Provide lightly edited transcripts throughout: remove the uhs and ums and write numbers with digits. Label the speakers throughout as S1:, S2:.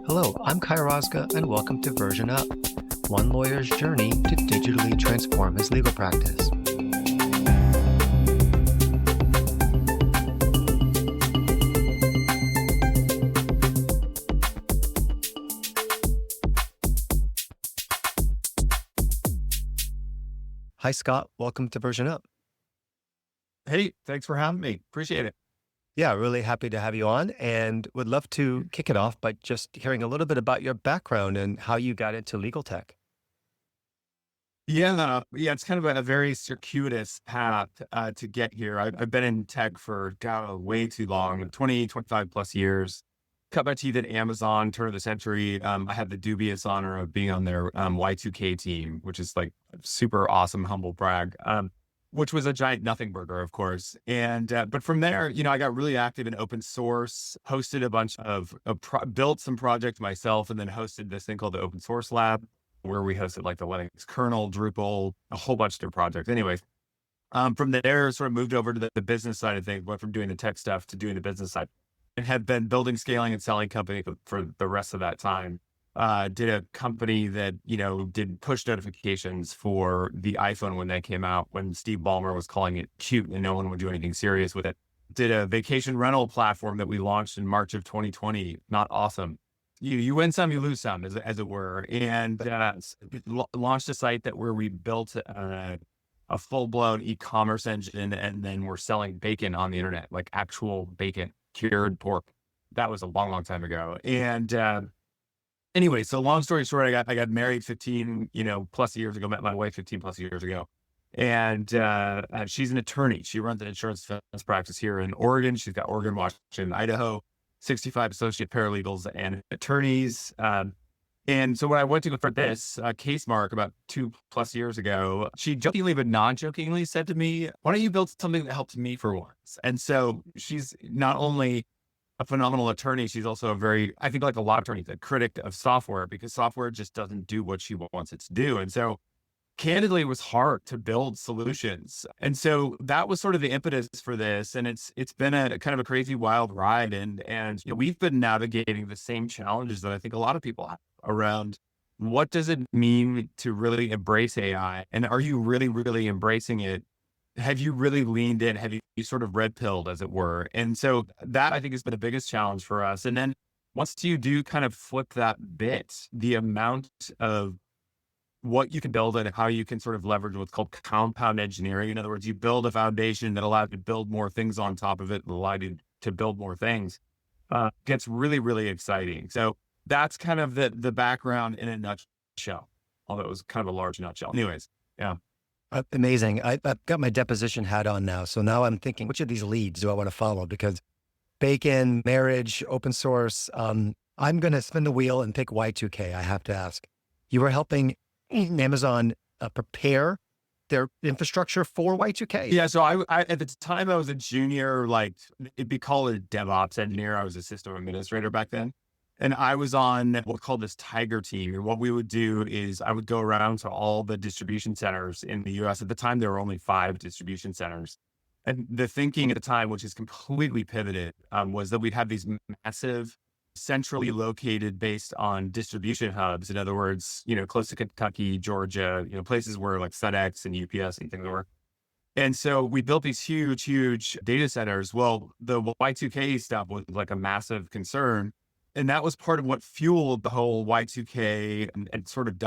S1: Hello, I'm Kai Rosga, and welcome to Version Up, one lawyer's journey to digitally transform his legal practice. Hi, Scott. Welcome to Version Up.
S2: Hey, thanks for having me. Appreciate it.
S1: Yeah, really happy to have you on, and would love to kick it off by just hearing a little bit about your background and how you got into legal tech.
S2: Yeah, it's kind of a very circuitous path to get here. I've been in tech for way too long, 20, 25 plus years. Cut my teeth at Amazon, turn of the century. I had the dubious honor of being on their Y2K team, which is like super awesome, humble brag. Which was a giant nothing burger, of course. And, but from there, I got really active in open source, hosted a bunch built some projects myself, and then hosted this thing called the Open Source Lab, where we hosted like the Linux kernel, Drupal, a whole bunch of different projects. Anyways, from there, sort of moved over to the business side of things, went from doing the tech stuff to doing the business side, and have been building, scaling, and selling company for the rest of that time. Did a company that, did push notifications for the iPhone when that came out, when Steve Ballmer was calling it cute and no one would do anything serious with it. Did a vacation rental platform that we launched in March of 2020. Not awesome. You win some, you lose some, as it were. And launched a site where we built a full-blown e-commerce engine, and then we're selling bacon on the internet, like actual bacon, cured pork. That was a long, long time ago. And anyway, so long story short, I got married 15, plus years ago, met my wife 15 plus years ago. And she's an attorney. She runs an insurance defense practice here in Oregon. She's got Oregon, Washington, Idaho, 65 associate paralegals and attorneys. And so when I went to go for this CaseMark about 2+ years ago, she jokingly but non-jokingly said to me, "Why don't you build something that helps me for once?" And so she's not only a phenomenal attorney, she's also I think like a lot of attorneys, a critic of software, because software just doesn't do what she wants it to do. And so candidly, it was hard to build solutions. And so that was sort of the impetus for this. And it's been a kind of a crazy wild ride. And we've been navigating the same challenges that I think a lot of people have around what does it mean to really embrace AI? And are you really, really embracing it? Have you really leaned in? Have you sort of red pilled, as it were? And so that I think has been the biggest challenge for us. And then once you do kind of flip that bit, the amount of what you can build and how you can sort of leverage what's called compound engineering. In other words, you build a foundation that allows you to build more things on top of it, and allow you to build more things, gets really, really exciting. So that's kind of the background in a nutshell, although it was kind of a large nutshell. Anyways, yeah.
S1: Amazing. I've got my deposition hat on now. So now I'm thinking, which of these leads do I want to follow? Because bacon, marriage, open source, I'm going to spin the wheel and pick Y2K. I have to ask. You were helping Amazon prepare their infrastructure for Y2K.
S2: Yeah. So I at the time I was a junior, like it'd be called a DevOps engineer. I was a system administrator back then. And I was on what's called this Tiger team. And what we would do is I would go around to all the distribution centers in the US. At the time, there were only 5 distribution centers. And the thinking at the time, which is completely pivoted, was that we'd have these massive, centrally located based on distribution hubs. In other words, close to Kentucky, Georgia, places where like FedEx and UPS and things were. And so we built these huge, huge data centers. Well, the Y2K stuff was like a massive concern. And that was part of what fueled the whole Y2K and sort of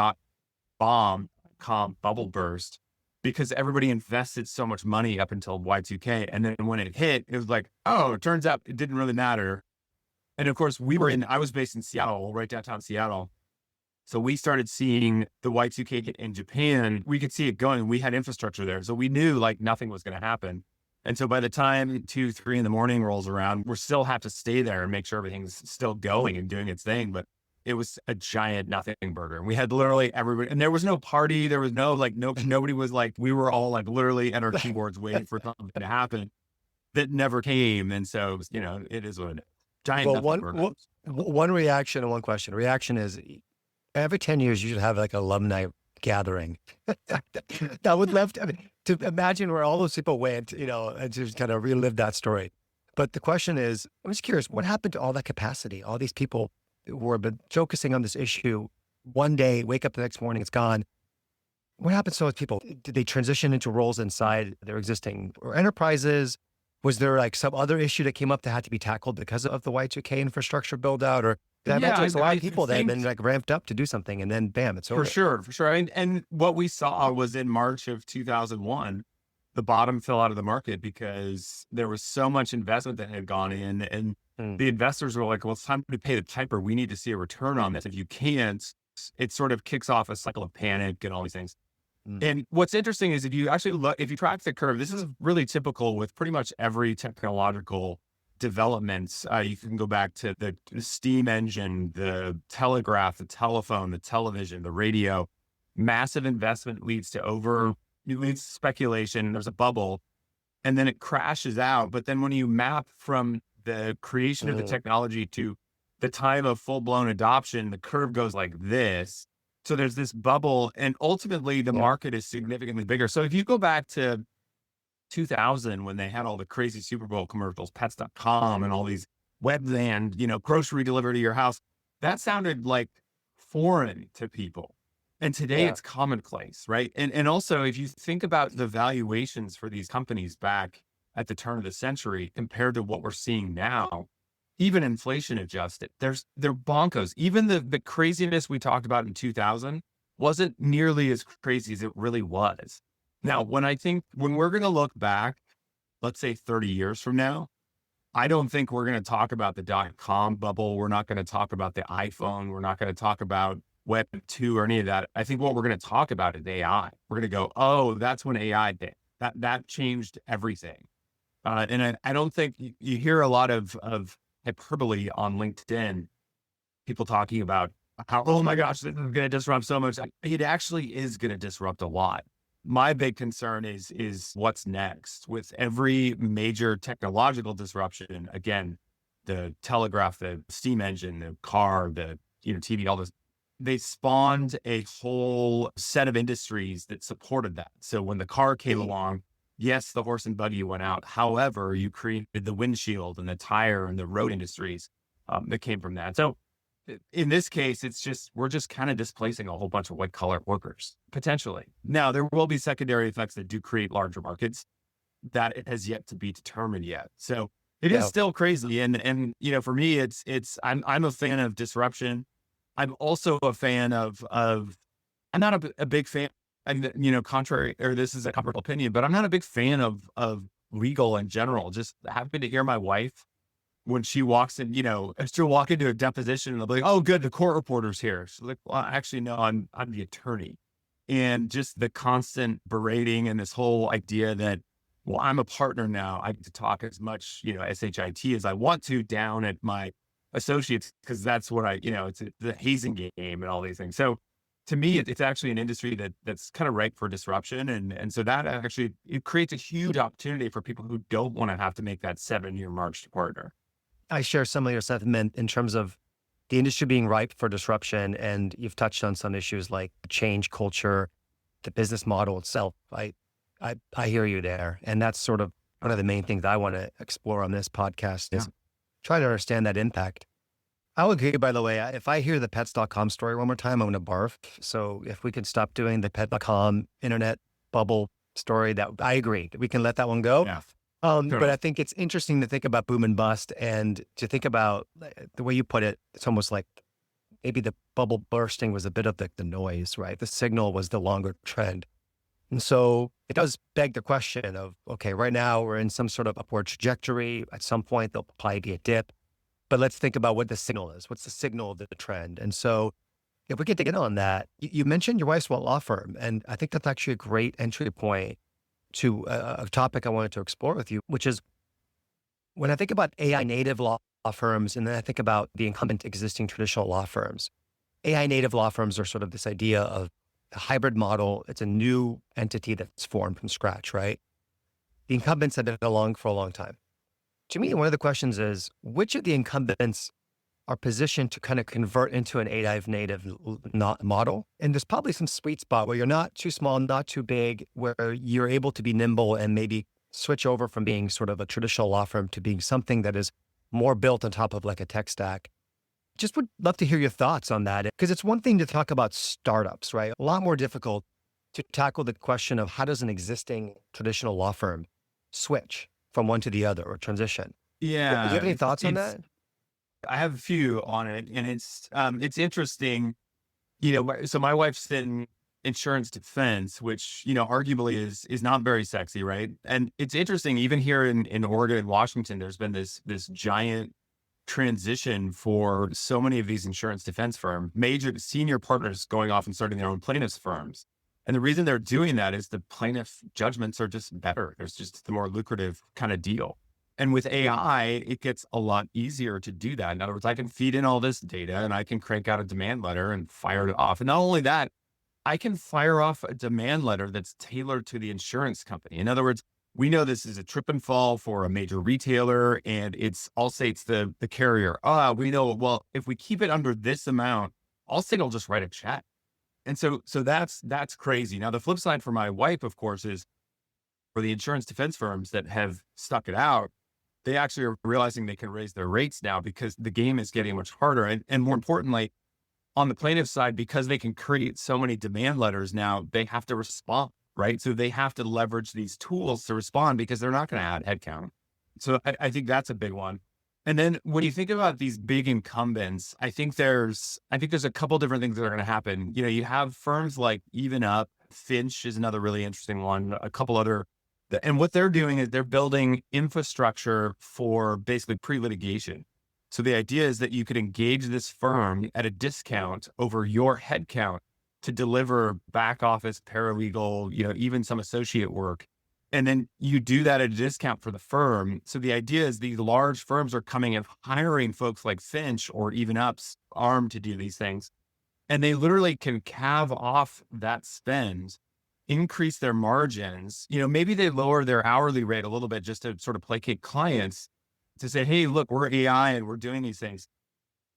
S2: .com bubble burst, because everybody invested so much money up until Y2K. And then when it hit, it was like, oh, it turns out it didn't really matter. And of course, I was based in Seattle, right downtown Seattle. So we started seeing the Y2K hit in Japan. We could see it going. We had infrastructure there. So we knew like nothing was going to happen. And so by the time 2, 3 in the morning rolls around, we still have to stay there and make sure everything's still going and doing its thing. But it was a giant nothing burger. And we had literally everybody, and there was no party. There was nobody was like, we were all like literally at our keyboards waiting for something to happen that never came. And so, it is what it is. Giant nothing burger.
S1: One reaction and one question. Reaction is every 10 years, you should have like alumni gathering. That would to imagine where all those people went, and to kind of relive that story. But the question is, I'm just curious, what happened to all that capacity? All these people who have been focusing on this issue one day, wake up the next morning, it's gone. What happens to those people? Did they transition into roles inside their existing or enterprises? Was there like some other issue that came up that had to be tackled because of the Y2K infrastructure build out? Or I
S2: Yeah,
S1: imagine there's a lot
S2: I
S1: of people that have
S2: think
S1: been like ramped up to do something and then bam, it's
S2: for
S1: over.
S2: sure, for sure. And what we saw was in March of 2001, the bottom fell out of the market because there was so much investment that had gone in, and
S1: Mm,
S2: the investors were like, well, it's time to pay the piper. We need to see a return on this. If you can't, it sort of kicks off a cycle of panic and all these things.
S1: mm.
S2: And what's interesting is if you actually look, if you track the curve, this is really typical with pretty much every technological developments. You can go back to the steam engine, the telegraph, the telephone, the television, the radio. Massive investment it leads to speculation. There's a bubble, and then it crashes out. But then when you map from the creation of the technology to the time of full blown adoption, the curve goes like this. So there's this bubble, and ultimately the
S1: Yeah.
S2: market is significantly bigger. So if you go back to 2000, when they had all the crazy Super Bowl commercials, pets.com and all these webland, grocery delivered to your house, that sounded like foreign to people. And today
S1: Yeah.
S2: it's commonplace, right? And also, if you think about the valuations for these companies back at the turn of the century compared to what we're seeing now, even inflation adjusted, they're bonkers. Even the craziness we talked about in 2000 wasn't nearly as crazy as it really was. Now, when we're going to look back, let's say 30 years from now, I don't think we're going to talk about the dot-com bubble. We're not going to talk about the iPhone. We're not going to talk about Web 2 or any of that. I think what we're going to talk about is AI. We're going to go, oh, that's when AI hit. That changed everything. And I don't think you hear a lot of hyperbole on LinkedIn, people talking about how, oh my gosh, this is going to disrupt so much. It actually is going to disrupt a lot. My big concern is what's next with every major technological disruption. Again, the telegraph, the steam engine, the car, the TV, all this, they spawned a whole set of industries that supported that. So when the car came along, yes, the horse and buggy went out. However, you created the windshield and the tire and the road industries that came from that. So in this case, we're just kind of displacing a whole bunch of white collar workers, potentially. Now, there will be secondary effects that do create larger markets that it has yet to be determined yet. So it is still crazy. And for me, I'm a fan of disruption. I'm also a fan of I'm not a big fan, and contrary, or this is a controversial opinion, but I'm not a big fan of legal in general. Just happen to hear my wife when she walks in, she'll walk into a deposition and they'll be like, oh, good, the court reporter's here. She's like, well, actually, no, I'm the attorney. And just the constant berating and this whole idea that, well, I'm a partner now. I get to talk as much, SHIT as I want to down at my associates, because that's what it's the hazing game and all these things. So to me, it's actually an industry that's kind of ripe for disruption. And so that actually, it creates a huge opportunity for people who don't want to have to make that 7-year march to partner.
S1: I share some of your sentiment in terms of the industry being ripe for disruption. And you've touched on some issues like change culture, the business model itself. I hear you there. And that's sort of one of the main things I want to explore on this podcast is try to understand that impact. I'll agree, by the way, if I hear the pets.com story one more time, I'm going to barf. So if we could stop doing the pet.com internet bubble story, that I agree. We can let that one go.
S2: Yeah.
S1: But I think it's interesting to think about boom and bust and to think about the way you put it. It's almost like maybe the bubble bursting was a bit of the noise, right? The signal was the longer trend. And so it does beg the question of, okay, right now we're in some sort of upward trajectory. At some point, there'll probably be a dip, but let's think about what the signal is. What's the signal of the trend? And so if we get to get on that, you mentioned your wife's law firm, and I think that's actually a great entry point to a topic I wanted to explore with you, which is when I think about AI native law firms, and then I think about the incumbent existing traditional law firms. AI native law firms are sort of this idea of a hybrid model. It's a new entity that's formed from scratch, right? The incumbents have been along for a long time. To me, one of the questions is, which of the incumbents are positioned to kind of convert into an AI native model? And there's probably some sweet spot where you're not too small, not too big, where you're able to be nimble and maybe switch over from being sort of a traditional law firm to being something that is more built on top of like a tech stack. just would love to hear your thoughts on that, because it's one thing to talk about startups, right? A lot more difficult to tackle the question of how does an existing traditional law firm switch from one to the other or transition. Do you
S2: Yeah,
S1: have any thoughts on
S2: it's
S1: that?
S2: I have a few on it, and it's interesting. So my wife's in insurance defense, which arguably is not very sexy, right? And it's interesting, even here in Oregon and Washington, there's been this giant transition for so many of these insurance defense firms, major senior partners going off and starting their own plaintiffs firms. And the reason they're doing that is the plaintiff judgments are just better. There's just the more lucrative kind of deal. And with AI, it gets a lot easier to do that. In other words, I can feed in all this data and I can crank out a demand letter and fire it off. And not only that, I can fire off a demand letter that's tailored to the insurance company. In other words, we know this is a trip and fall for a major retailer, and I'll say it's the carrier. We know, well, if we keep it under this amount, Allstate will just write a check. And so that's crazy. Now, the flip side for my wife, of course, is for the insurance defense firms that have stuck it out, they actually are realizing they can raise their rates now because the game is getting much harder. And more importantly, on the plaintiff side, because they can create so many demand letters now, they have to respond, right? So they have to leverage these tools to respond because they're not going to add headcount. So I think that's a big one. And then when you think about these big incumbents, I think there's a couple different things that are going to happen. You have firms like Even Up, Finch is another really interesting one, a couple other. And what they're doing is they're building infrastructure for basically pre-litigation. So the idea is that you could engage this firm at a discount over your headcount to deliver back office, paralegal, even some associate work. And then you do that at a discount for the firm. So the idea is these large firms are coming and hiring folks like Finch or Even Up's arm to do these things. And they literally can calve off that spend, increase their margins. Maybe they lower their hourly rate a little bit just to sort of placate clients to say, hey, look, we're AI and we're doing these things.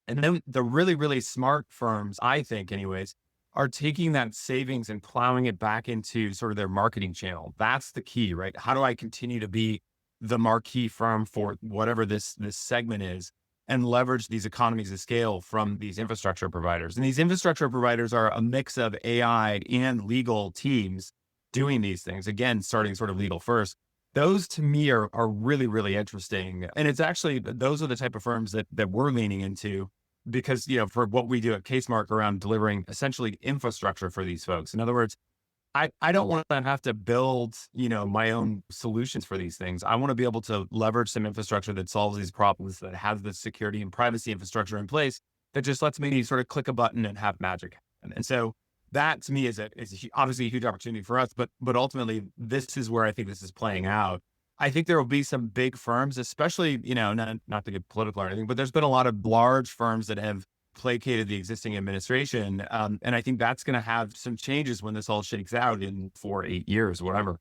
S2: And then the really, really smart firms, I think anyways, are taking that savings and plowing it back into sort of their marketing channel. That's the key, right? How do I continue to be the marquee firm for whatever this segment is and leverage these economies of scale from these infrastructure providers? And these infrastructure providers are a mix of AI and legal teams doing these things. Again, starting sort of legal first. Those to me are really, really interesting. And it's actually, those are the type of firms that we're leaning into because, for what we do at CaseMark around delivering essentially infrastructure for these folks. In other words, I don't want to have to build, my own solutions for these things. I want to be able to leverage some infrastructure that solves these problems, that has the security and privacy infrastructure in place that just lets me sort of click a button and have magic happen. And so that to me is obviously a huge opportunity for us, but ultimately this is where I think this is playing out. I think there will be some big firms, especially, not to get political or anything, but there's been a lot of large firms that have placated the existing administration. And I think that's going to have some changes when this all shakes out in 4-8 years, whatever.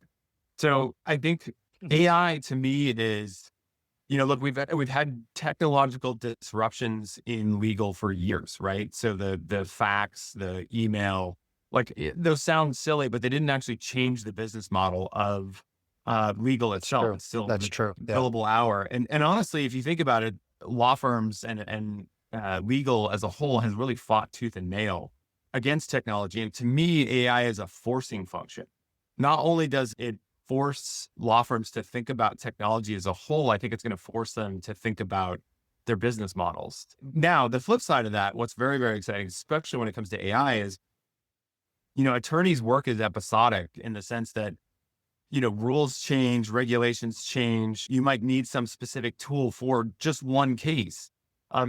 S2: So I think AI to me is, look, we've had technological disruptions in legal for years, right? So the fax, the email, those sound silly, but they didn't actually change the business model of legal itself.
S1: True.
S2: It's still
S1: That's true. Yeah.
S2: billable hour. And honestly, if you think about it, law firms and legal as a whole has really fought tooth and nail against technology. And to me, AI is a forcing function. Not only does it force law firms to think about technology as a whole, I think it's going to force them to think about their business models. Now, the flip side of that, what's very, very exciting, especially when it comes to AI, is, attorneys' work is episodic in the sense that, rules change, regulations change. You might need some specific tool for just one case.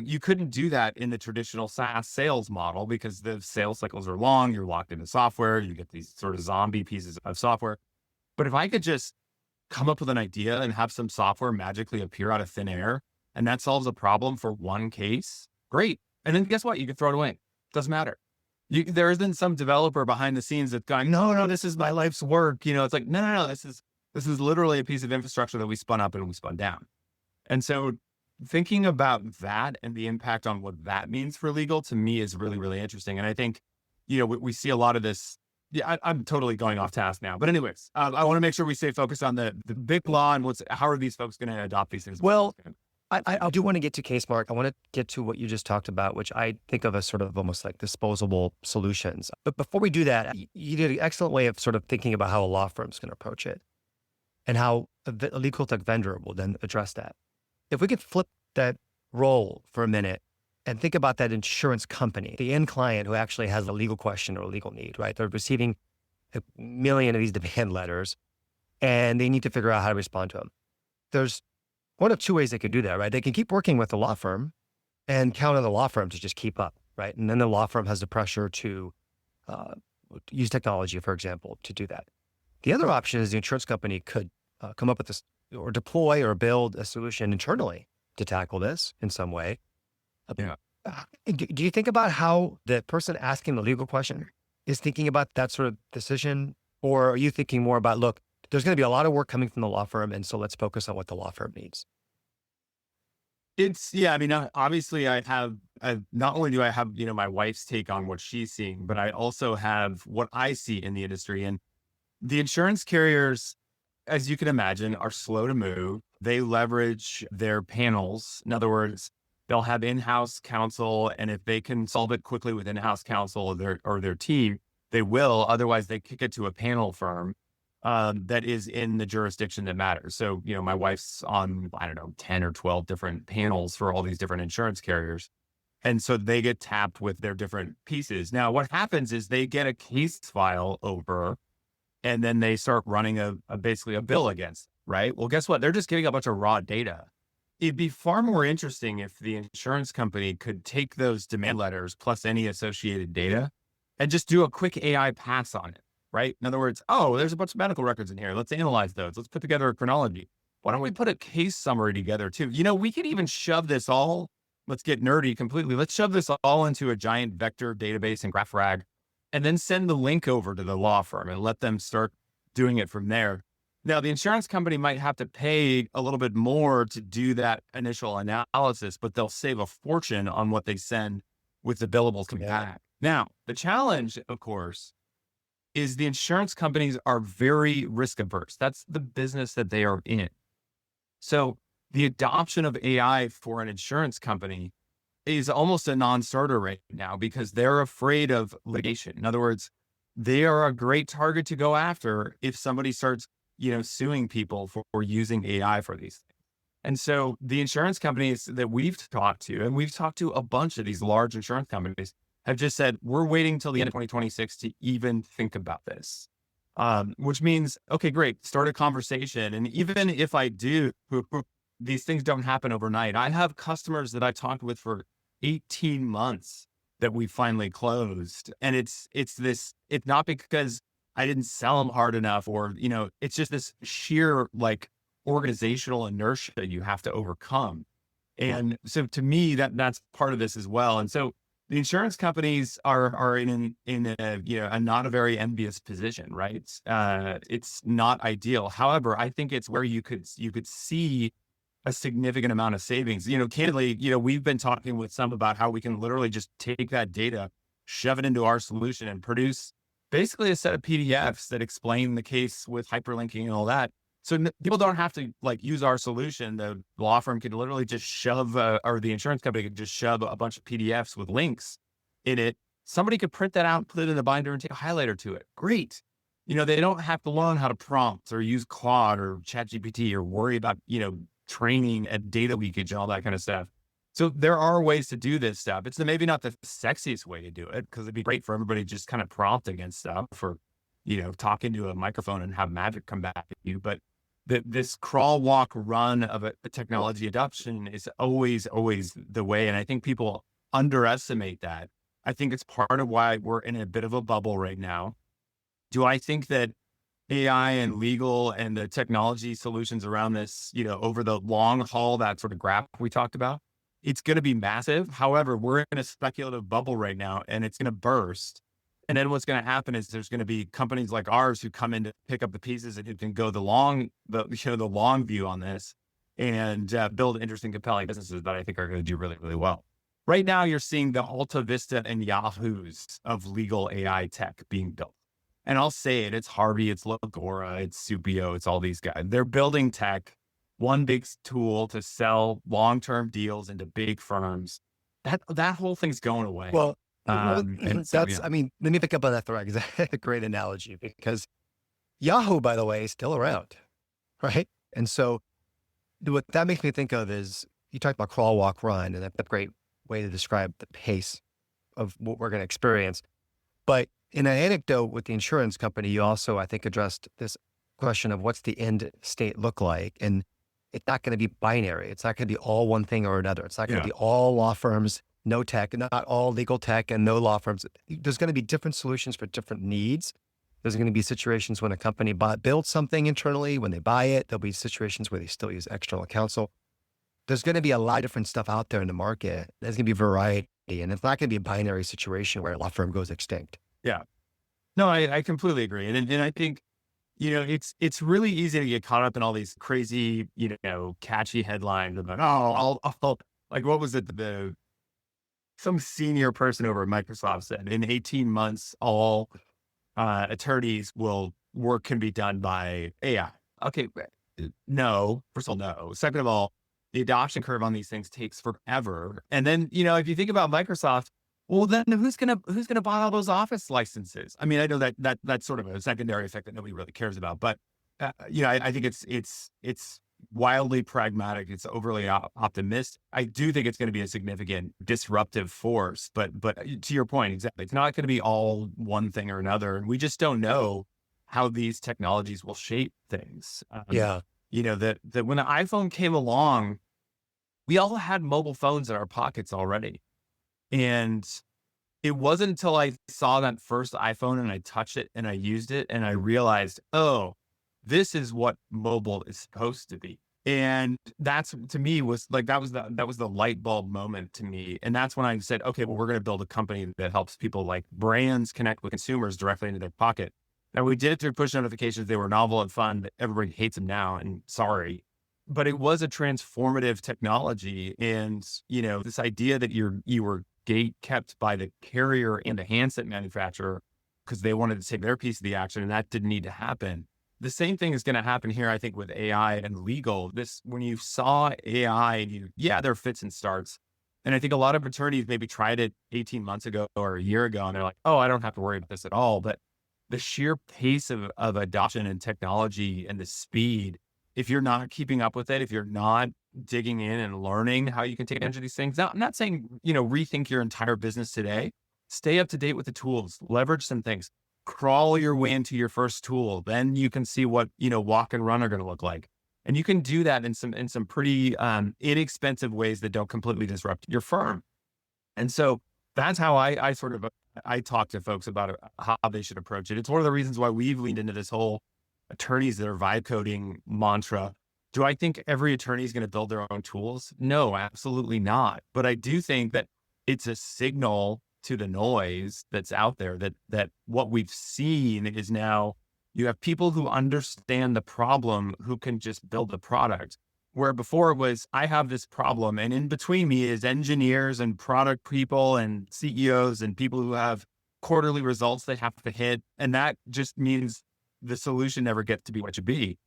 S2: You couldn't do that in the traditional SaaS sales model because the sales cycles are long. You're locked into software. You get these sort of zombie pieces of software. But if I could just come up with an idea and have some software magically appear out of thin air, and that solves a problem for one case, great. And then guess what? You can throw it away. Doesn't matter. There isn't some developer behind the scenes that's going, no, this is my life's work. It's like, no, this is literally a piece of infrastructure that we spun up and we spun down. And so thinking about that and the impact on what that means for legal to me is really, really interesting. And I think, we see a lot of this. Yeah, I'm totally going off task now. But anyways, I want to make sure we stay focused on the big law and how are these folks going to adopt these things?
S1: Well, I do want to get to CaseMark. I want to get to what you just talked about, which I think of as sort of almost like disposable solutions. But before we do that, you did an excellent way of sort of thinking about how a law firm's going to approach it and how a legal tech vendor will then address that. If we could flip that role for a minute and think about that insurance company, the end client who actually has a legal question or a legal need, right? They're receiving a million of these demand letters and they need to figure out how to respond to them. There's one of two ways they could do that, right? They can keep working with the law firm and count on the law firm to just keep up, right? And then the law firm has the pressure to use technology, for example, to do that. The other option is the insurance company could come up with this or deploy or build a solution internally to tackle this in some way.
S2: Yeah.
S1: Do you think about how the person asking the legal question is thinking about that sort of decision? Or are you thinking more about, look, there's going to be a lot of work coming from the law firm, and so let's focus on what the law firm needs?
S2: I mean, obviously not only do I have, my wife's take on what she's seeing, but I also have what I see in the industry. And the insurance carriers, as you can imagine, are slow to move. They leverage their panels. In other words, they'll have in-house counsel, and if they can solve it quickly with in-house counsel or their team, they will. Otherwise, they kick it to a panel firm that is in the jurisdiction that matters. So, my wife's on, 10 or 12 different panels for all these different insurance carriers. And so they get tapped with their different pieces. Now, what happens is they get a case file over and then they start running basically a bill against, right? Well, guess what? They're just getting a bunch of raw data. It'd be far more interesting if the insurance company could take those demand letters plus any associated data and just do a quick AI pass on it. Right? In other words, there's a bunch of medical records in here. Let's analyze those. Let's put together a chronology. Why don't we put a case summary together too? We could even shove this all, let's get nerdy completely. Let's shove this all into a giant vector database and graph rag, and then send the link over to the law firm and let them start doing it from there. Now, the insurance company might have to pay a little bit more to do that initial analysis, but they'll save a fortune on what they send with the billables coming back. Now, the challenge, of course, is the insurance companies are very risk averse. That's the business that they are in. So the adoption of AI for an insurance company is almost a non-starter right now because they're afraid of litigation. In other words, they are a great target to go after if somebody starts, suing people for using AI for these things. And so the insurance companies that we've talked to, and we've talked to a bunch of these large insurance companies, have just said, we're waiting till the end of 2026 to even think about this, which means, okay, great, start a conversation. And even if I do, these things don't happen overnight. I have customers that I talked with for 18 months that we finally closed. And it's not because I didn't sell them hard enough or, it's just this sheer organizational inertia you have to overcome. And so to me, that's part of this as well. And so the insurance companies are in a not a very envious position, right? It's not ideal. However, I think it's where you could see a significant amount of savings. Candidly, we've been talking with some about how we can literally just take that data, shove it into our solution, and produce basically a set of PDFs that explain the case with hyperlinking and all that. So people don't have to use our solution. The law firm could literally just shove, or the insurance company could just shove a bunch of PDFs with links in it. Somebody could print that out, put it in a binder, and take a highlighter to it. Great. They don't have to learn how to prompt or use Claude or ChatGPT or worry about, training and data leakage and all that kind of stuff. So there are ways to do this stuff. It's maybe not the sexiest way to do it because it'd be great for everybody just kind of prompt against stuff or, talk into a microphone and have magic come back at you. But this crawl, walk, run of a technology adoption is always the way. And I think people underestimate that. I think it's part of why we're in a bit of a bubble right now. Do I think that AI and legal and the technology solutions around this, over the long haul, that sort of graph we talked about, it's going to be massive. However, we're in a speculative bubble right now and it's going to burst. And then what's going to happen is there's going to be companies like ours who come in to pick up the pieces and who can go the long view on this and build interesting, compelling businesses that I think are going to do really, really well. Right now, you're seeing the Alta Vista and Yahoos of legal AI tech being built. And I'll say it, it's Harvey, it's Lagora, it's Supio, it's all these guys. They're building tech one big tool to sell long-term deals into big firms. That whole thing's going away.
S1: Well,
S2: And so,
S1: that's,
S2: yeah,
S1: I mean, let me pick up on that thread because that's a great analogy because Yahoo, by the way, is still around, right? And so what that makes me think of is you talked about crawl, walk, run, and that's a great way to describe the pace of what we're going to experience. But in an anecdote with the insurance company, you also, I think, addressed this question of what's the end state look like. And it's not going to be binary. It's not going to be all one thing or another. It's not going to
S2: yeah,
S1: be all law firms, no tech, and not all legal tech and no law firms. There's going to be different solutions for different needs. There's going to be situations when a company builds something internally, when they buy it, there'll be situations where they still use external counsel. There's going to be a lot of different stuff out there in the market. There's going to be variety, and it's not going to be a binary situation where a law firm goes extinct.
S2: yeah. No, I completely agree. And I think, it's really easy to get caught up in all these crazy, catchy headlines about, like, what was it? Some senior person over at Microsoft said in 18 months, all work can be done by AI. Okay. No, first of all, no. Second of all, the adoption curve on these things takes forever. And then, if you think about Microsoft, well, then who's gonna buy all those Office licenses? I mean, I know that's sort of a secondary effect that nobody really cares about, but I think it's wildly pragmatic. It's overly optimistic. I do think it's going to be a significant disruptive force, but to your point, exactly, it's not going to be all one thing or another, and we just don't know how these technologies will shape things.
S1: Yeah.
S2: That when the iPhone came along, we all had mobile phones in our pockets already. And it wasn't until I saw that first iPhone and I touched it and I used it and I realized, oh, this is what mobile is supposed to be. And that's, to me, was like, that was the light bulb moment to me. And that's when I said, okay, well, we're going to build a company that helps people, like brands, connect with consumers directly into their pocket. Now, we did it through push notifications. They were novel and fun. Everybody hates them now, and sorry. But it was a transformative technology. And, this idea that you were gate kept by the carrier and the handset manufacturer because they wanted to take their piece of the action, and that didn't need to happen. The same thing is going to happen here, I think, with AI and legal. When you saw AI, there are fits and starts. And I think a lot of attorneys maybe tried it 18 months ago or a year ago, and they're like, oh, I don't have to worry about this at all. But the sheer pace of adoption and technology and the speed, if you're not keeping up with it, if you're not digging in and learning how you can take advantage of these things. Now, I'm not saying, rethink your entire business today. Stay up to date with the tools, leverage some things, crawl your way into your first tool. Then you can see what, walk and run are going to look like. And you can do that in some pretty inexpensive ways that don't completely disrupt your firm. And so that's how I talk to folks about how they should approach it. It's one of the reasons why we've leaned into this whole attorneys that are vibe coding mantra. Do I think every attorney is going to build their own tools? No, absolutely not. But I do think that it's a signal to the noise that's out there that what we've seen is now you have people who understand the problem who can just build the product. Where before it was, I have this problem, and in between me is engineers and product people and CEOs and people who have quarterly results they have to hit. And that just means the solution never gets to be what it should be.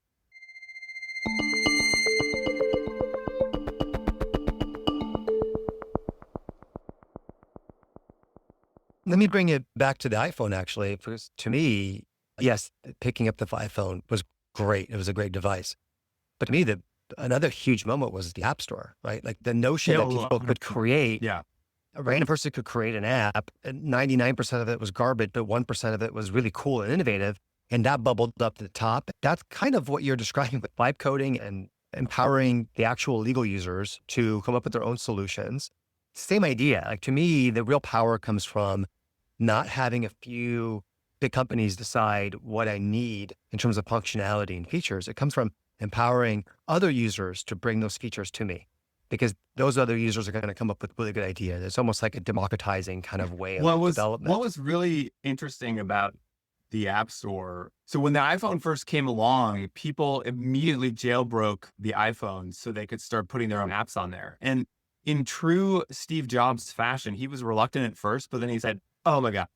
S1: Let me bring it back to the iPhone, actually, because to me, yes, picking up the iPhone was great. It was a great device. But to me, another huge moment was the App Store, right? Like the notion that people could create,
S2: Yeah.
S1: a random person could create an app, and 99% of it was garbage, but 1% of it was really cool and innovative. And that bubbled up to the top. That's kind of what you're describing with vibe coding and empowering the actual legal users to come up with their own solutions. Same idea. Like to me, the real power comes from not having a few big companies decide what I need in terms of functionality and features. It comes from empowering other users to bring those features to me, because those other users are going to come up with really good ideas. It's almost like a democratizing kind of way of development.
S2: What was really interesting about the App Store, so when the iPhone first came along, people immediately jailbroke the iPhone so they could start putting their own apps on there. And in true Steve Jobs fashion, he was reluctant at first, but then he said, oh my God,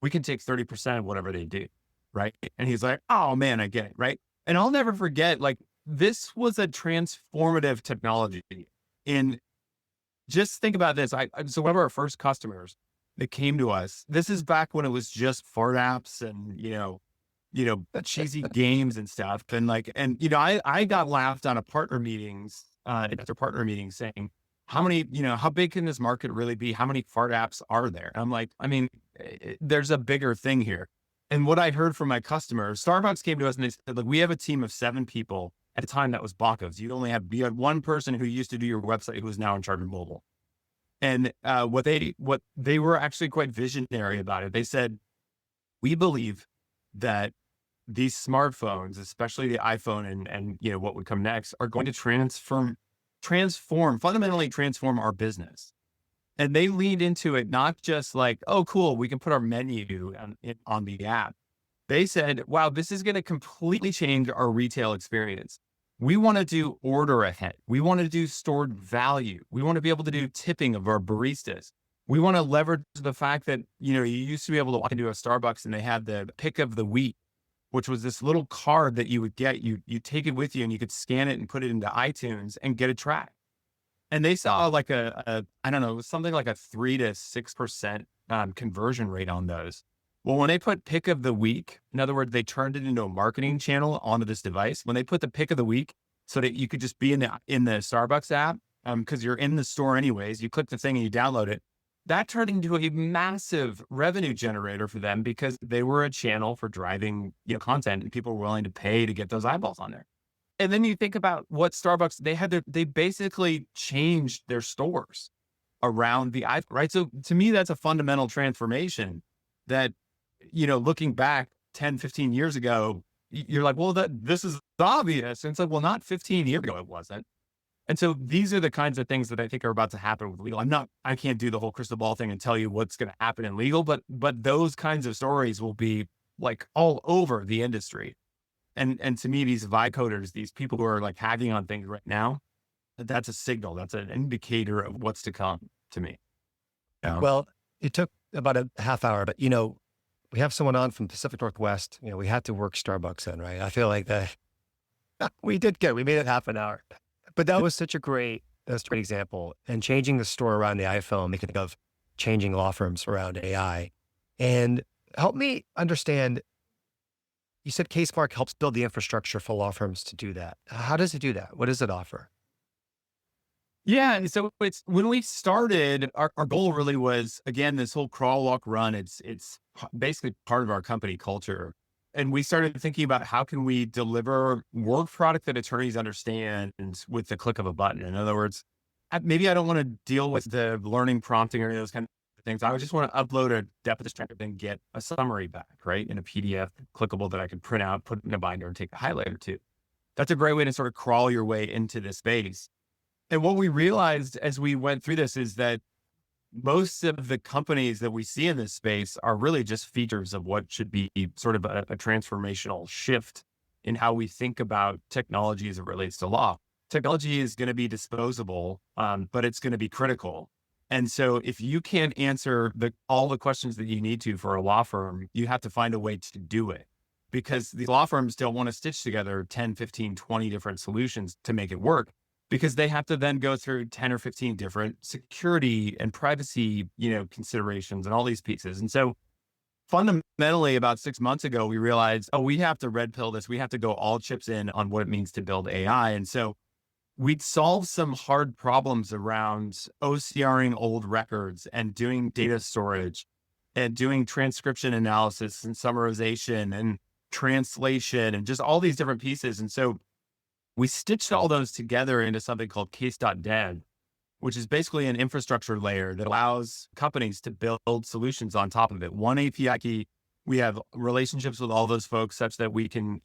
S2: we can take 30% of whatever they do, right? And he's like, oh man, I get it, right? And I'll never forget, like, this was a transformative technology. And just think about this. So one of our first customers that came to us, this is back when it was just fart apps and, cheesy games and stuff. And I got laughed on a partner meetings, after partner meetings saying, how many, how big can this market really be? How many fart apps are there? And I'm like, there's a bigger thing here. And what I heard from my customers, Starbucks came to us and they said, look, we have a team of 7 people. At the time that was Baco's. You had one person who used to do your website who is now in charge of mobile. And what they were actually quite visionary about it. They said, we believe that these smartphones, especially the iPhone and what would come next, are going to fundamentally transform our business. And they leaned into it, not just like, oh, cool, we can put our menu on the app. They said, wow, this is going to completely change our retail experience. We want to do order ahead. We want to do stored value. We want to be able to do tipping of our baristas. We want to leverage the fact that, you used to be able to walk into a Starbucks and they had the pick of the week, which was this little card that you would get. You take it with you and you could scan it and put it into iTunes and get a track. And they saw like I don't know, it was something like a 3 to 6% conversion rate on those. Well, when they put pick of the week, in other words, they turned it into a marketing channel onto this device. When they put the pick of the week so that you could just be in the Starbucks app, because you're in the store anyways, you click the thing and you download it. That turned into a massive revenue generator for them because they were a channel for driving content and people were willing to pay to get those eyeballs on there. And then you think about what Starbucks, they basically changed their stores around the iPhone, right? So to me, that's a fundamental transformation that, looking back 10, 15 years ago, you're like, well, this is obvious. And it's like, well, not 15 years ago, it wasn't. And so these are the kinds of things that I think are about to happen with legal. I can't do the whole crystal ball thing and tell you what's going to happen in legal, but those kinds of stories will be like all over the industry. And to me, these vibe coders, these people who are like hacking on things right now, that's a signal. That's an indicator of what's to come to me. Yeah.
S1: Well, it took about a half hour, but we have someone on from Pacific Northwest. We had to work Starbucks in, right? I feel like that we did good. We made it half an hour, but that was such a great example. And changing the store around the iPhone, making think of changing law firms around AI. And help me understand, you said CaseMark helps build the infrastructure for law firms to do that. How does it do that? What does it offer?
S2: Yeah. And so when we started, our goal really was, again, this whole crawl, walk, run. It's basically part of our company culture. And we started thinking about how can we deliver work product that attorneys understand with the click of a button. In other words, maybe I don't want to deal with the learning prompting or any of those kind of things. I would just want to upload a deposition transcript and get a summary back, right? In a PDF clickable that I could print out, put in a binder and take a highlighter to. That's a great way to sort of crawl your way into this space. And what we realized as we went through this is that most of the companies that we see in this space are really just features of what should be sort of a transformational shift in how we think about technology as it relates to law. Technology is going to be disposable, but it's going to be critical. And so if you can't answer all the questions that you need to for a law firm, you have to find a way to do it, because the law firms don't want to stitch together 10, 15, 20 different solutions to make it work, because they have to then go through 10 or 15 different security and privacy, considerations and all these pieces. And so fundamentally about 6 months ago, we realized, we have to red pill this. We have to go all chips in on what it means to build AI. And so we'd solve some hard problems around OCRing old records and doing data storage and doing transcription analysis and summarization and translation and just all these different pieces. And so we stitched all those together into something called case.dev, which is basically an infrastructure layer that allows companies to build solutions on top of it. One API key, we have relationships with all those folks such that we can,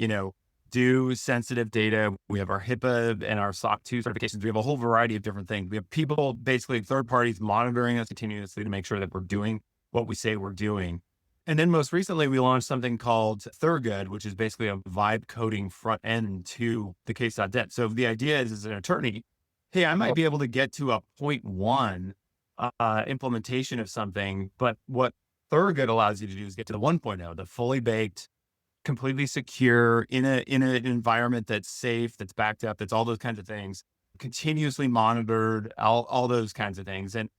S2: do sensitive data. We have our HIPAA and our SOC 2 certifications. We have a whole variety of different things. We have people, basically third parties, monitoring us continuously to make sure that we're doing what we say we're doing. And then most recently, we launched something called Thurgood, which is basically a vibe coding front end to the case.dev. So the idea is, as an attorney, hey, I might be able to get to a 0.1 implementation of something, but what Thurgood allows you to do is get to the 1.0, the fully baked, completely secure in an environment that's safe, that's backed up, that's all those kinds of things, continuously monitored, all those kinds of things. And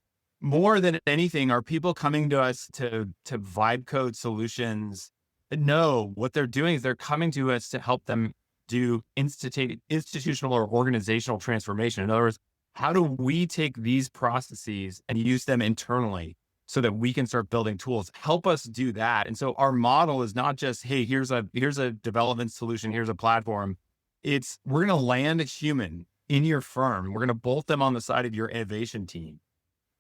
S2: more than anything, are people coming to us to vibe code solutions? No, what they're doing is they're coming to us to help them do institutional or organizational transformation. In other words, how do we take these processes and use them internally so that we can start building tools? Help us do that. And so our model is not just, hey, here's a development solution, here's a platform. It's we're going to land a human in your firm. We're going to bolt them on the side of your innovation team.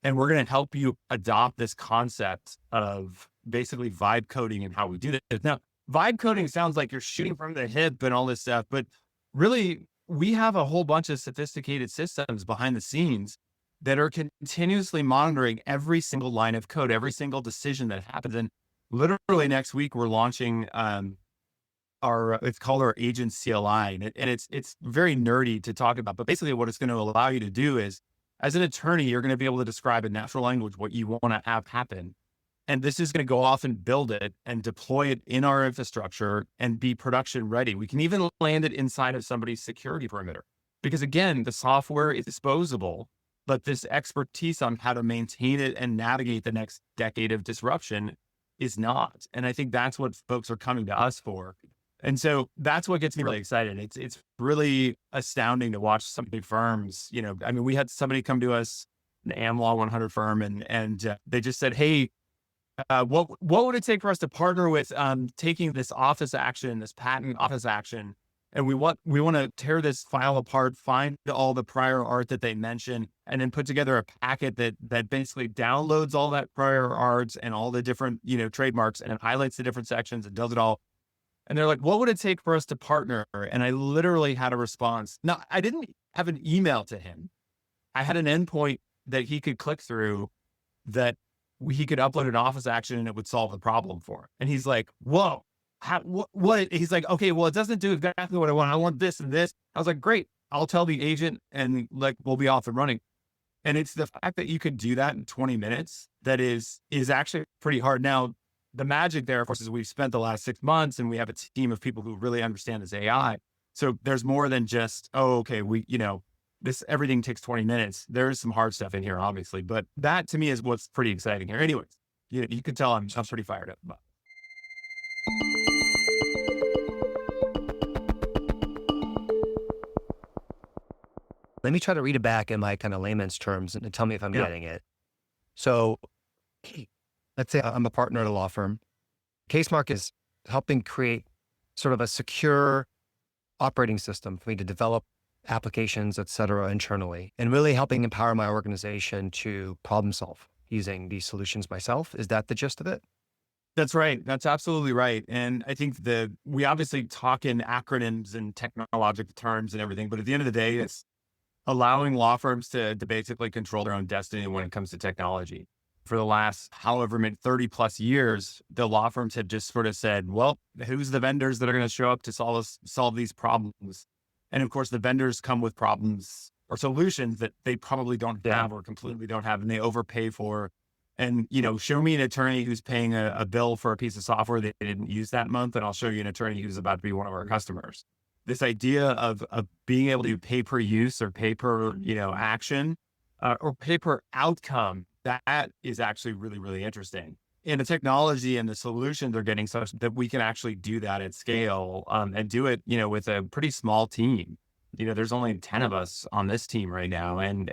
S2: And we're going to help you adopt this concept of basically vibe coding and how we do this. Now, vibe coding sounds like you're shooting from the hip and all this stuff, but really, we have a whole bunch of sophisticated systems behind the scenes that are continuously monitoring every single line of code, every single decision that happens. And literally next week, we're launching it's called our agent CLI. And it's very nerdy to talk about, but basically what it's going to allow you to do is, as an attorney, you're going to be able to describe in natural language what you want to have happen. And this is going to go off and build it and deploy it in our infrastructure and be production ready. We can even land it inside of somebody's security perimeter. Because again, the software is disposable, but this expertise on how to maintain it and navigate the next decade of disruption is not. And I think that's what folks are coming to us for. And so that's what gets me really excited. It's really astounding to watch some big firms. I mean, we had somebody come to us, an AmLaw 100 firm, and they just said, "Hey, what would it take for us to partner with taking this office action, this patent office action, and we want to tear this file apart, find all the prior art that they mentioned, and then put together a packet that basically downloads all that prior art and all the different trademarks and highlights the different sections and does it all." And they're like, "What would it take for us to partner?" And I literally had a response. Now, I didn't have an email to him. I had an endpoint that he could click through that he could upload an office action and it would solve the problem for him. And he's like, "Whoa, what?" He's like, "Okay, well, it doesn't do exactly what I want. I want this and this." I was like, "Great. I'll tell the agent and we'll be off and running." And it's the fact that you could do that in 20 minutes that is actually pretty hard. Now, the magic there, of course, is we've spent the last 6 months and we have a team of people who really understand this AI. So there's more than just, oh, okay, everything takes 20 minutes. There's some hard stuff in here, obviously, but that to me is what's pretty exciting here. Anyways, you can tell I'm pretty fired up about
S1: Let me try to read it back in my kind of layman's terms and tell me if I'm getting it. So let's say I'm a partner at a law firm. CaseMark is helping create sort of a secure operating system for me to develop applications, et cetera, internally, and really helping empower my organization to problem solve using these solutions myself. Is that the gist of it?
S2: That's right. That's absolutely right. And I think we obviously talk in acronyms and technological terms and everything, but at the end of the day, it's allowing law firms to basically control their own destiny when it comes to technology. For the last however many 30 plus years, the law firms have just sort of said, well, who's the vendors that are going to show up to solve these problems? And of course, the vendors come with problems or solutions that they probably don't have or completely don't have, and they overpay for. And, show me an attorney who's paying a bill for a piece of software that they didn't use that month, and I'll show you an attorney who's about to be one of our customers. This idea of being able to pay per use or pay per, action or pay per outcome, that is actually really, really interesting. And the technology and the solutions are getting such that we can actually do that at scale and do it, with a pretty small team. There's only 10 of us on this team right now. And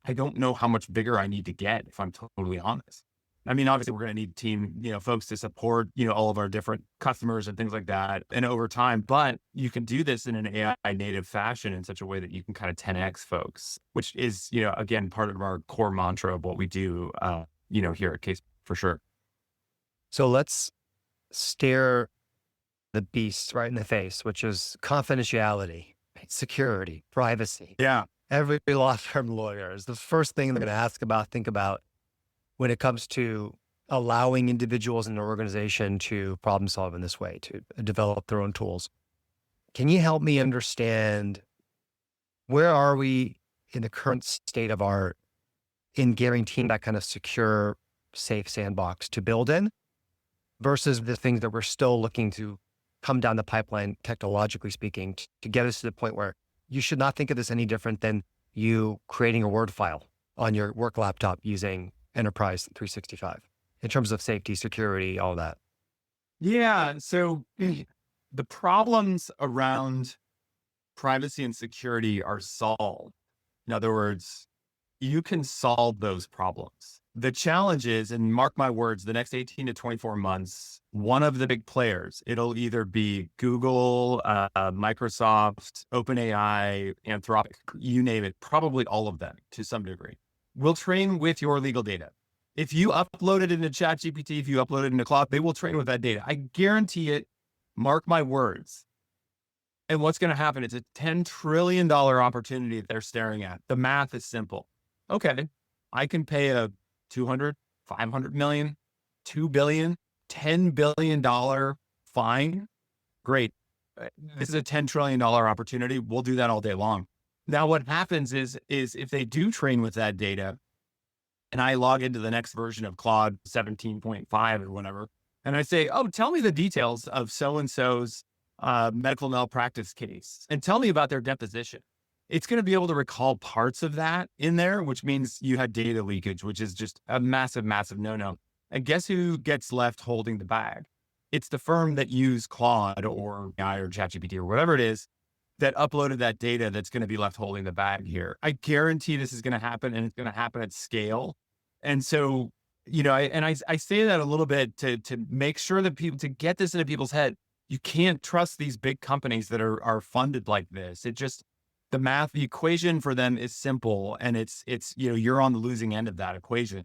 S2: I don't know how much bigger I need to get, if I'm totally honest. I mean, obviously we're going to need team, folks to support, all of our different customers and things like that. And over time, but you can do this in an AI native fashion in such a way that you can kind of 10X folks, which is, again, part of our core mantra of what we do, here at Case for sure.
S1: So let's stare the beast right in the face, which is confidentiality, security, privacy.
S2: Yeah.
S1: Every law firm lawyer is the first thing they're going to think about when it comes to allowing individuals in an organization to problem solve in this way, to develop their own tools. Can you help me understand where are we in the current state of art in guaranteeing that kind of secure, safe sandbox to build in? versus the things that we're still looking to come down the pipeline, technologically speaking, to get us to the point where you should not think of this any different than you creating a Word file on your work laptop using Enterprise 365 in terms of safety, security, all that.
S2: Yeah. So the problems around privacy and security are solved. In other words, you can solve those problems. The challenge is, and mark my words, the next 18 to 24 months, one of the big players, it'll either be Google, Microsoft, OpenAI, Anthropic, you name it, probably all of them to some degree, will train with your legal data. If you upload it into ChatGPT, if you upload it into cloud, they will train with that data. I guarantee it, mark my words. And what's going to happen? It's a $10 trillion opportunity that they're staring at. The math is simple. Okay, I can pay a 200, 500 million, 2 billion, $10 billion fine. Great. This is a $10 trillion opportunity. We'll do that all day long. Now, what happens is if they do train with that data and I log into the next version of Claude 17.5 or whatever, and I say, oh, tell me the details of so-and-so's medical malpractice case and tell me about their deposition. It's going to be able to recall parts of that in there, which means you had data leakage, which is just a massive, massive no-no. And guess who gets left holding the bag? It's the firm that used Claude or AI or ChatGPT or whatever it is that uploaded that data that's going to be left holding the bag here. I guarantee this is going to happen, and it's going to happen at scale. And so, I say that a little bit to make sure that people, to get this into people's head, you can't trust these big companies that are funded like this. It just, the math, the equation for them is simple, and it's you're on the losing end of that equation.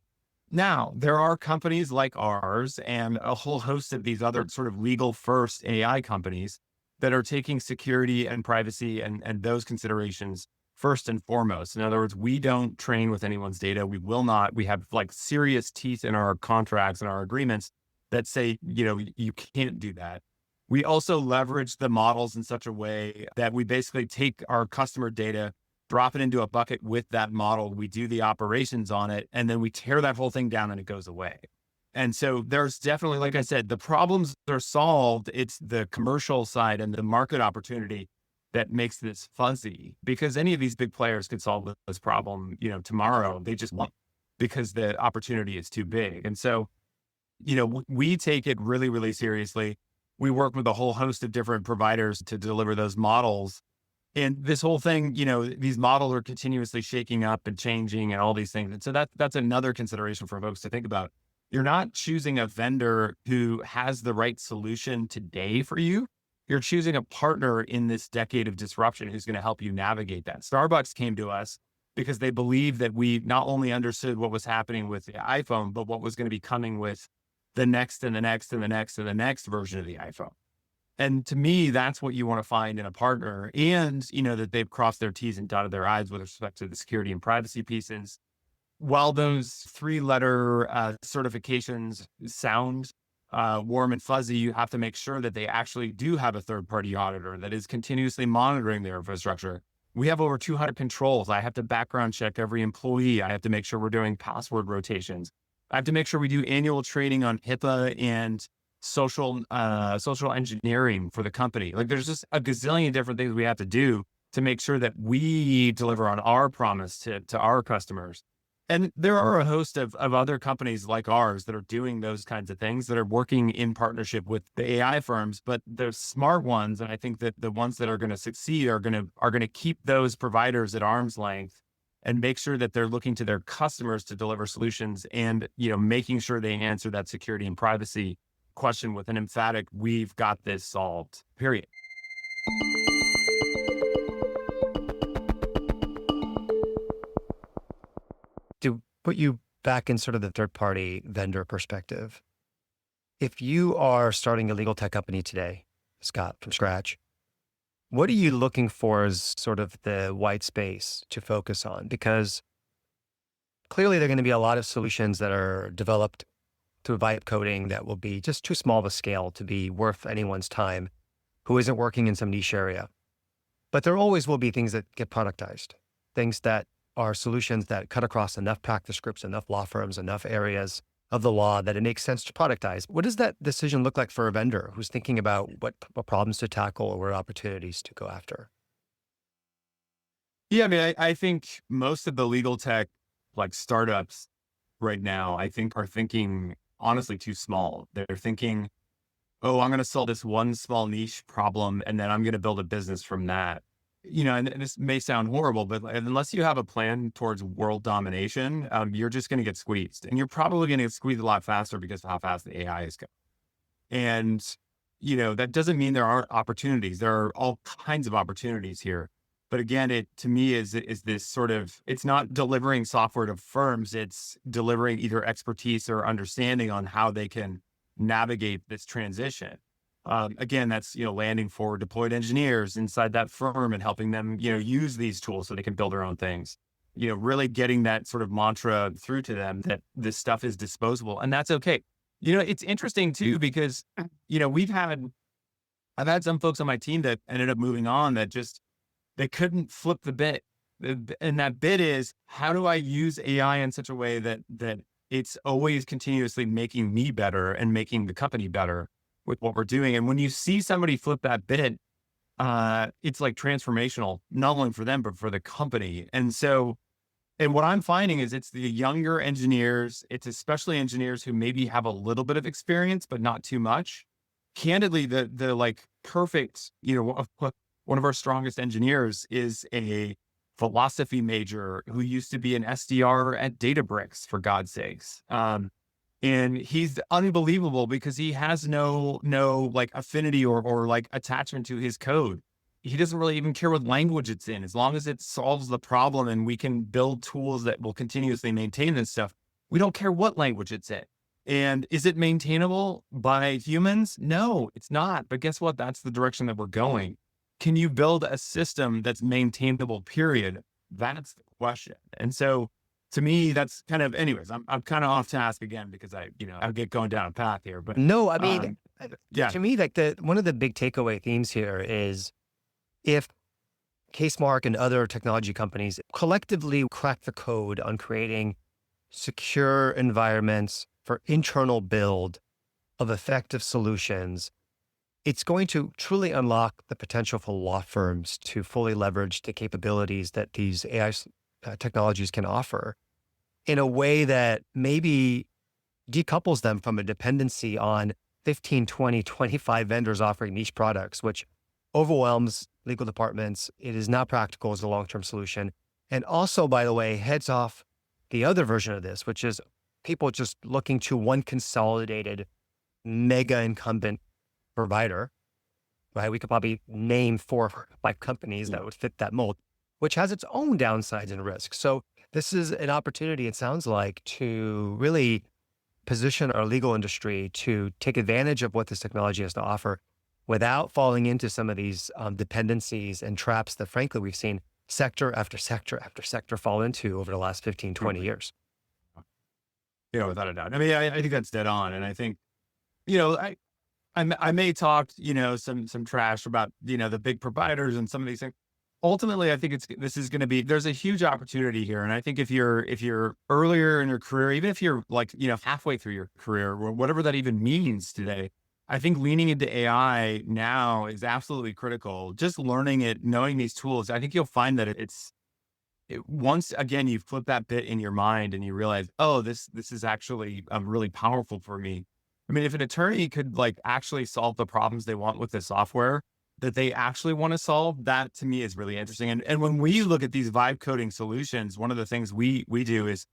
S2: Now, there are companies like ours and a whole host of these other sort of legal first AI companies that are taking security and privacy and those considerations first and foremost. In other words, we don't train with anyone's data. We will not. We have like serious teeth in our contracts and our agreements that say, you can't do that. We also leverage the models in such a way that we basically take our customer data, drop it into a bucket with that model. We do the operations on it, and then we tear that whole thing down and it goes away. And so there's definitely, like I said, the problems are solved. It's the commercial side and the market opportunity that makes this fuzzy, because any of these big players could solve this problem, tomorrow. They just won't, because the opportunity is too big. And so, we take it really, really seriously. We work with a whole host of different providers to deliver those models. And this whole thing, these models are continuously shaking up and changing and all these things. And so that's another consideration for folks to think about. You're not choosing a vendor who has the right solution today for you. You're choosing a partner in this decade of disruption who's going to help you navigate that. Starbucks came to us because they believed that we not only understood what was happening with the iPhone, but what was going to be coming with the next and the next and the next and the next version of the iPhone. And to me, that's what you want to find in a partner, and, that they've crossed their T's and dotted their I's with respect to the security and privacy pieces. While those 3-letter certifications sound warm and fuzzy, you have to make sure that they actually do have a third-party auditor that is continuously monitoring their infrastructure. We have over 200 controls. I have to background check every employee. I have to make sure we're doing password rotations. I have to make sure we do annual training on HIPAA and social engineering for the company. Like, there's just a gazillion different things we have to do to make sure that we deliver on our promise to our customers. And there are a host of other companies like ours that are doing those kinds of things, that are working in partnership with the AI firms, but the smart ones, and I think that the ones that are going to succeed are going to keep those providers at arm's length and make sure that they're looking to their customers to deliver solutions, and, making sure they answer that security and privacy question with an emphatic, we've got this solved, period.
S1: To put you back in sort of the third-party vendor perspective, if you are starting a legal tech company today, Scott, from scratch, what are you looking for as sort of the white space to focus on? Because clearly there are going to be a lot of solutions that are developed through vibe coding that will be just too small of a scale to be worth anyone's time who isn't working in some niche area. But there always will be things that get productized, things that are solutions that cut across enough practice groups, enough law firms, enough areas, of the law that it makes sense to productize. What does that decision look like for a vendor who's thinking about what problems to tackle or what opportunities to go after?
S2: Yeah, I mean, I think most of the legal tech like startups right now, I think are thinking honestly too small. They're thinking, oh, I'm going to solve this one small niche problem and then I'm going to build a business from that. And this may sound horrible, but unless you have a plan towards world domination, you're just going to get squeezed, and you're probably going to get squeezed a lot faster because of how fast the AI is going. And, that doesn't mean there aren't opportunities. There are all kinds of opportunities here. But again, it to me is this sort of, it's not delivering software to firms. It's delivering either expertise or understanding on how they can navigate this transition. Again, that's, landing forward deployed engineers inside that firm and helping them, use these tools so they can build their own things. Really getting that sort of mantra through to them that this stuff is disposable, and that's okay. It's interesting too, because, I've had some folks on my team that ended up moving on that just, they couldn't flip the bit. And that bit is, how do I use AI in such a way that it's always continuously making me better and making the company better with what we're doing? And when you see somebody flip that bit, it's like transformational, not only for them, but for the company. And what I'm finding is it's the younger engineers, it's especially engineers who maybe have a little bit of experience, but not too much. Candidly, the like perfect, one of our strongest engineers is a philosophy major who used to be an SDR at Databricks, for God's sakes. And he's unbelievable because he has no like affinity or like attachment to his code. He doesn't really even care what language it's in, as long as it solves the problem and we can build tools that will continuously maintain this stuff. We don't care what language it's in. And is it maintainable by humans? No, it's not. But guess what? That's the direction that we're going. Can you build a system that's maintainable, period? That's the question. And so to me, that's kind of, anyways, I'm kind of off task again because I'll get going down a path here, but
S1: No, I mean,
S2: yeah,
S1: to me, like one of the big takeaway themes here is if CaseMark and other technology companies collectively crack the code on creating secure environments for internal build of effective solutions, it's going to truly unlock the potential for law firms to fully leverage the capabilities that these AI technologies can offer in a way that maybe decouples them from a dependency on 15, 20, 25 vendors offering niche products, which overwhelms legal departments. It is not practical as a long-term solution. And also, by the way, heads off the other version of this, which is people just looking to one consolidated mega incumbent provider, right? We could probably name 4 or 5 companies that would fit that mold, which has its own downsides and risks. So this is an opportunity, it sounds like, to really position our legal industry to take advantage of what this technology has to offer without falling into some of these dependencies and traps that, frankly, we've seen sector after sector after sector fall into over the last 15, 20 years.
S2: Without a doubt. I mean, I think that's dead on. And I think, I may talk, some trash about, the big providers and some of these things. Ultimately, I think there's a huge opportunity here. And I think if you're earlier in your career, even if you're like, halfway through your career, or whatever that even means today, I think leaning into AI now is absolutely critical. Just learning it, knowing these tools, I think you'll find that once again, you flip that bit in your mind and you realize, oh, this is actually really powerful for me. I mean, if an attorney could like actually solve the problems they want with the software that they actually want to solve, that to me is really interesting. And when we look at these vibe coding solutions, one of the things we do is,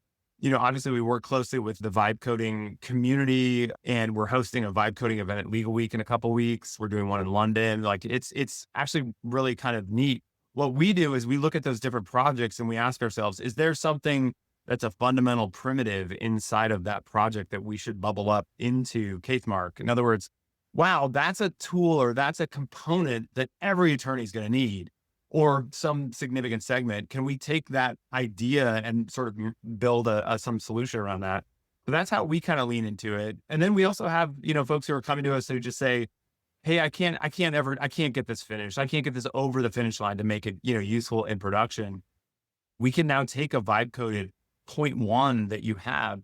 S2: obviously we work closely with the vibe coding community, and we're hosting a vibe coding event at Legal Week in a couple of weeks. We're doing one in London. Like it's actually really kind of neat. What we do is we look at those different projects and we ask ourselves, is there something that's a fundamental primitive inside of that project that we should bubble up into CaseMark? In other words, wow, that's a tool or that's a component that every attorney is going to need, or some significant segment. Can we take that idea and sort of build some solution around that? So that's how we kind of lean into it. And then we also have, folks who are coming to us who just say, hey, I can't get this finished. I can't get this over the finish line to make it, useful in production. We can now take a vibe coded point one that you have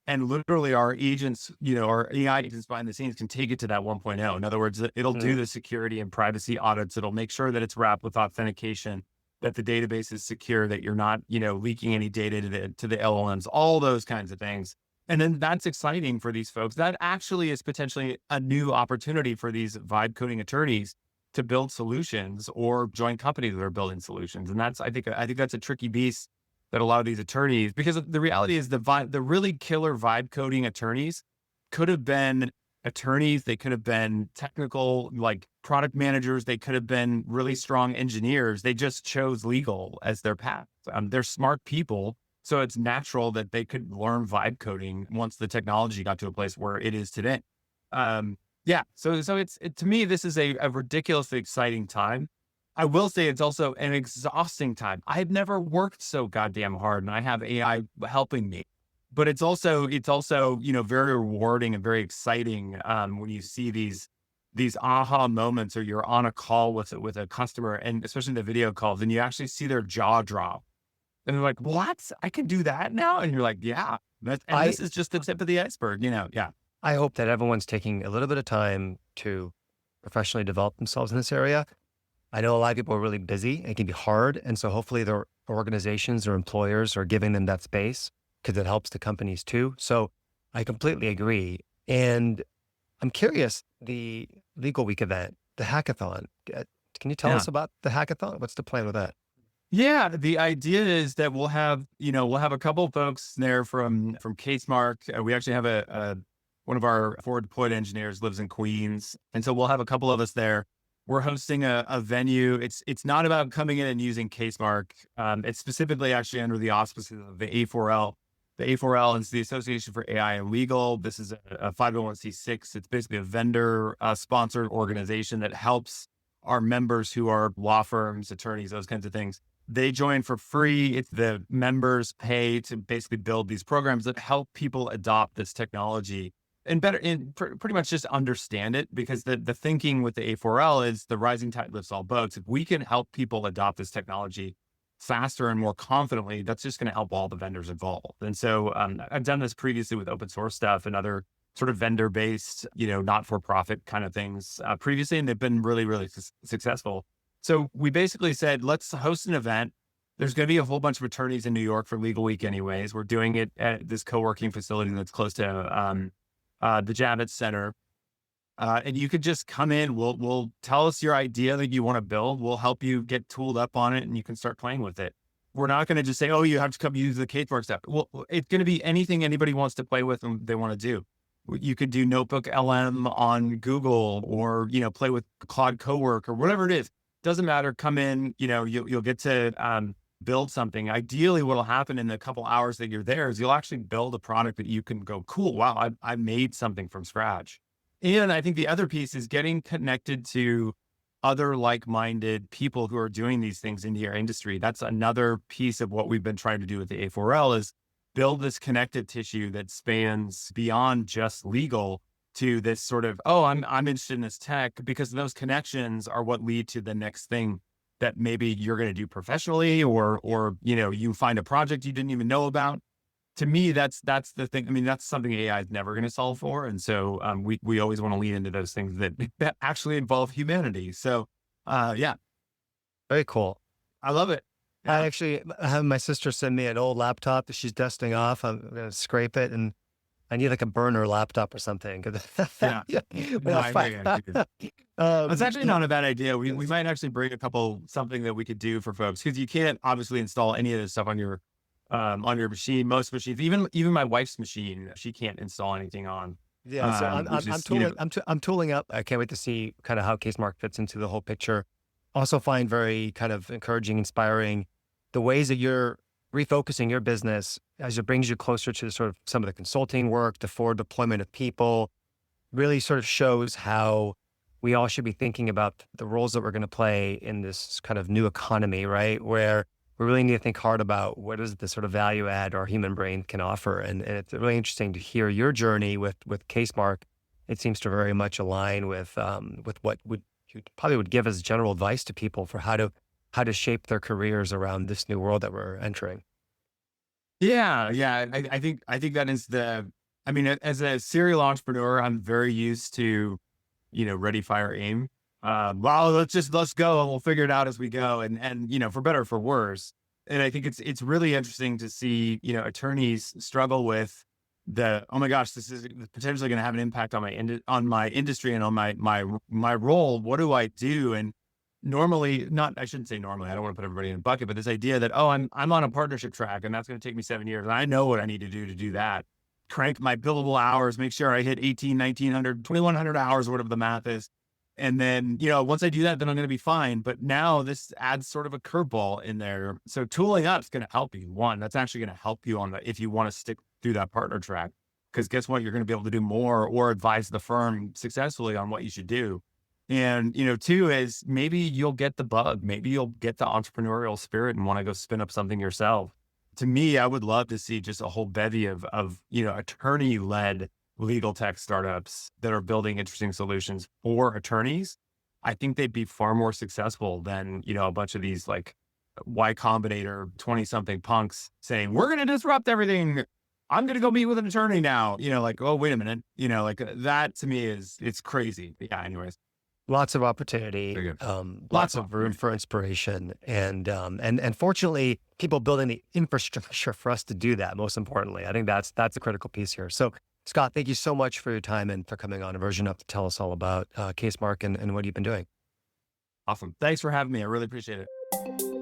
S2: And literally our agents, our AI agents behind the scenes can take it to that 1.0. In other words, it'll do the security and privacy audits. It'll make sure that it's wrapped with authentication, that the database is secure, that you're not, leaking any data to the LLMs, all those kinds of things. And then that's exciting for these folks. That actually is potentially a new opportunity for these vibe coding attorneys to build solutions or join companies that are building solutions. And I think that's a tricky beast that a lot of these attorneys, because the reality is the really killer vibe coding attorneys could have been attorneys. They could have been technical, like product managers. They could have been really strong engineers. They just chose legal as their path. They're smart people. So it's natural that they could learn vibe coding once the technology got to a place where it is today. So to me, this is a ridiculously exciting time. I will say it's also an exhausting time. I've never worked so goddamn hard, and I have AI helping me. But it's also very rewarding and very exciting when you see these aha moments, or you're on a call with a customer, and especially the video calls, and you actually see their jaw drop, and they're like, "What? I can do that now?" And you're like, "Yeah." This is just the tip of the iceberg, Yeah.
S1: I hope that everyone's taking a little bit of time to professionally develop themselves in this area. I know a lot of people are really busy. It can be hard. And so hopefully their organizations or employers are giving them that space, because it helps the companies too. So I completely agree. And I'm curious, the Legal Week event, the hackathon, can you tell us about the hackathon? What's the plan with that?
S2: Yeah, the idea is that we'll have a couple of folks there from CaseMark. We actually have one of our forward deployed engineers lives in Queens. And so we'll have a couple of us there. We're hosting a venue. It's not about coming in and using CaseMark. It's specifically actually under the auspices of the A4L. The A4L is the Association for AI and Legal. This is a 501c6. It's basically a vendor sponsored organization that helps our members who are law firms, attorneys, those kinds of things. They join for free. It's the members pay to basically build these programs that help people adopt this technology and pretty much just understand it, because the thinking with the A4L is the rising tide lifts all boats. If we can help people adopt this technology faster and more confidently, that's just going to help all the vendors involved. And so I've done this previously with open source stuff and other sort of vendor-based, not-for-profit kind of things previously, and they've been really, really successful. So we basically said, let's host an event. There's going to be a whole bunch of attorneys in New York for Legal Week anyways. We're doing it at this co-working facility that's close to the Javits Center. And you could just come in. We'll tell us your idea that you want to build. We'll help you get tooled up on it, and you can start playing with it. We're not going to just say, "Oh, you have to come use the CaseMark stuff." Well, it's going to be anything anybody wants to play with and they want to do. You could do Notebook LM on Google, or play with Claude Cowork or whatever it is. Doesn't matter. Come in. You'll get to build something. Ideally, what'll happen in the couple hours that you're there is you'll actually build a product that you can go, "Cool, wow, I made something from scratch." And I think the other piece is getting connected to other like-minded people who are doing these things in your industry. That's another piece of what we've been trying to do with the A4L, is build this connective tissue that spans beyond just legal to this sort of, "Oh, I'm interested in this tech," because those connections are what lead to the next thing that maybe you're going to do professionally, or you find a project you didn't even know about. To me, that's the thing. I mean, that's something AI is never going to solve for. And so we always want to lean into those things that actually involve humanity. So yeah.
S1: Very cool.
S2: I love it. Yeah.
S1: I have my sister send me an old laptop that she's dusting off. I'm going to scrape it, and I need like a burner laptop or something.
S2: Yeah. No, I agree. It's actually not a bad idea. We might actually bring something that we could do for folks, because you can't obviously install any of this stuff on your machine. Most machines, even my wife's machine, she can't install anything on.
S1: Yeah, so I'm tooling up. I can't wait to see kind of how CaseMark fits into the whole picture. Also find very kind of encouraging, inspiring the ways that you're refocusing your business as it brings you closer to sort of some of the consulting work, the forward deployment of people. Really sort of shows how we all should be thinking about the roles that we're going to play in this kind of new economy, right? Where we really need to think hard about what is the sort of value add our human brain can offer. And it's really interesting to hear your journey with CaseMark. It seems to very much align with what you probably would give as general advice to people for how to shape their careers around this new world that we're entering.
S2: Yeah. I think that is I mean, as a serial entrepreneur, I'm very used to, ready, fire, aim. Well, let's go and we'll figure it out as we go. And, for better or for worse. And I think it's really interesting to see, attorneys struggle with oh my gosh, this is potentially going to have an impact on on my industry and on my role. What do I do? And normally, not, I shouldn't say normally, I don't want to put everybody in a bucket, but this idea that, oh, I'm on a partnership track and that's going to take me 7 years. And I know what I need to do that. Crank my billable hours, make sure I hit 18, 1900, 2100 hours, whatever the math is. And then, once I do that, then I'm going to be fine. But now this adds sort of a curveball in there. So tooling up is going to help you. One, that's actually going to help you if you want to stick through that partner track, because guess what? You're going to be able to do more or advise the firm successfully on what you should do. And, two is maybe you'll get the bug. Maybe you'll get the entrepreneurial spirit and want to go spin up something yourself. To me, I would love to see just a whole bevy of attorney-led legal tech startups that are building interesting solutions for attorneys. I think they'd be far more successful than, a bunch of these like Y Combinator 20-something punks saying, we're going to disrupt everything. I'm going to go meet with an attorney now. Like, oh, wait a minute. That to me it's crazy. Yeah, anyways.
S1: Lots of opportunity,
S2: Very good.
S1: lots of room for inspiration, and fortunately, people building the infrastructure for us to do that. Most importantly, I think that's a critical piece here. So, Scott, thank you so much for your time and for coming on Version Up to tell us all about CaseMark and what you've been doing.
S2: Awesome. Thanks for having me. I really appreciate it.